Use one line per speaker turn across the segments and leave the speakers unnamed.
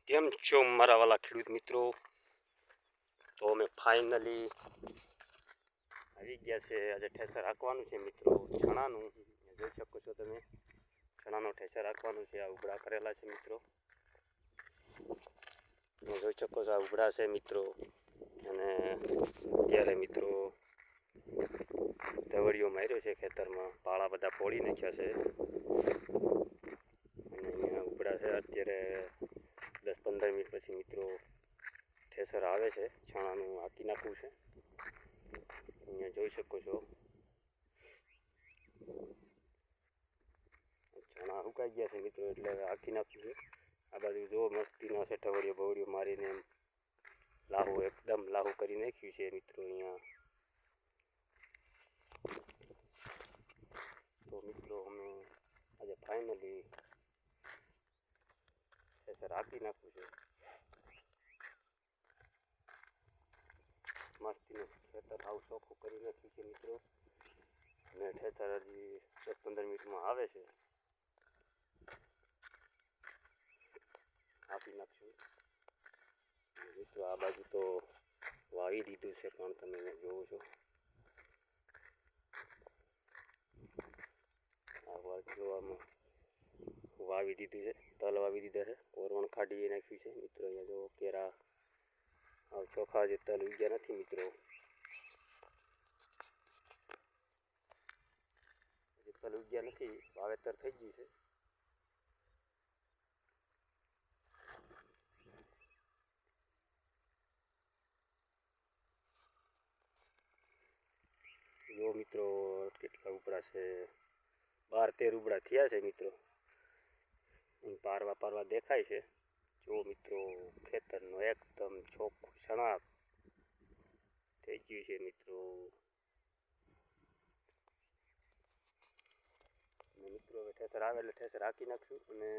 કેમ છો મારા વાલા ખેડૂત મિત્રો? તો અમે ફાઇનલી આવી ગયા છે. આજે ઠેસર રાખવાનું છે મિત્રો, ચણાનું. જોઈ શકો છો તમે, ચણાનો ઠેસર રાખવાનું છે. આ ઉભરા કરેલા છે મિત્રો, જોઈ શકો છો. આ ઉભરા છે મિત્રો. અને અત્યારે મિત્રો ધવડીઓ માર્યો છે ખેતરમાં, પાળા બધા પોળી નાખ્યા છે. અને અહીંયા ઉભરા છે. અત્યારે 10-15 મિનિટ પછી મિત્રો ઠેસર આવે છે. ચણાનું હાંકી નાખવું છે. અહીંયા જોઈ શકો છો, ચણા સુકાઈ ગયા છે મિત્રો, એટલે હાંકી નાખવું છે. આ બાજુ જો મસ્તીનો છે, ટવડીઓ બવડીઓ મારીને એમ લાહુ, એકદમ લાહુ કરી નાખ્યું છે મિત્રો. અહીંયા તો મિત્રો અમે આજે ફાઇનલી ઠેસર હાંકી નાખવું છે. મસ્તીનું ખેતર આવું ચોખ્ખું કરી નાખ્યું છે મિત્રો. અને ઠેસર હજી 10-15 મિનિટમાં આવે છે, આપી નાખશું મિત્રો. આ બાજુ તો વાવી દીધું છે, પણ તમે જોવો છો આ બાજુ આમાં વાવી દીધું છે, તલ વાવી દીધા છે, કોરવણ કાઢી નાખ્યું છે મિત્રો. અહીંયા જો કેરા ચોખા જે તલ ઉગ્યા નથી મિત્રો, તલ ઉગ્યા નથી, વાવેતર થઈ ગયું છે. જો મિત્રો કેટલા ઉપડા છે, 12-13 ઉપડા થયા છે મિત્રો. પારવા દેખાય છે. જો મિત્રો ખેતરનો એકદમ ચોખ્ખું સણાક થઈ ગયું છે મિત્રો. અને મિત્રો હવે ઠેસર આવે એટલે ઠેસર હાંકી નાખશું. અને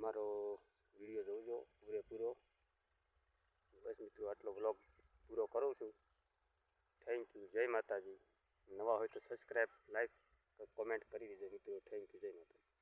મારો વિડીયો જોજો પૂરેપૂરો. બસ મિત્રો આટલો વ્લોગ પૂરો કરું છું. થેન્ક યુ, જય માતાજી. નવા હોય તો સબસ્ક્રાઈબ, લાઈક, કોમેન્ટ કરી દેજો મિત્રો. થેન્ક યુ, જય માતાજી.